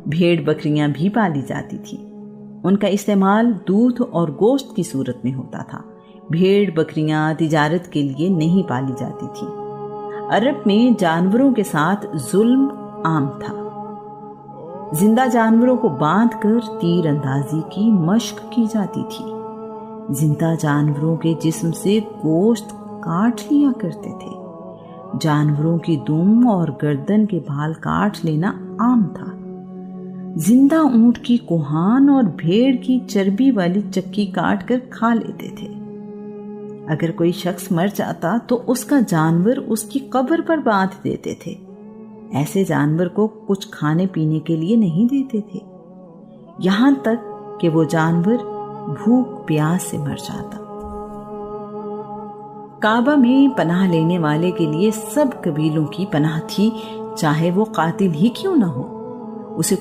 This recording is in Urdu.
بھیڑ بکریاں بھی پالی جاتی تھی۔ ان کا استعمال دودھ اور گوشت کی صورت میں ہوتا تھا۔ بھیڑ بکریاں تجارت کے لیے نہیں پالی جاتی تھی۔ عرب میں جانوروں کے ساتھ ظلم عام تھا۔ زندہ جانوروں کو باندھ کر تیر اندازی کی مشق کی جاتی تھی۔ زندہ جانوروں کے جسم سے گوشت کاٹ لیا کرتے تھے۔ جانوروں کی دم اور گردن کے بال کاٹ لینا عام تھا۔ زندہ اونٹ کی کوہان اور بھیڑ کی چربی والی چکی کاٹ کر کھا لیتے تھے۔ اگر کوئی شخص مر جاتا تو اس کا جانور اس کی قبر پر باندھ دیتے تھے۔ ایسے جانور کو کچھ کھانے پینے کے لیے نہیں دیتے تھے، یہاں تک کہ وہ جانور بھوک پیاس سے مر جاتا۔ کعبہ میں پناہ لینے والے کے لیے سب قبیلوں کی پناہ تھی، چاہے وہ قاتل ہی کیوں نہ ہو۔ اسے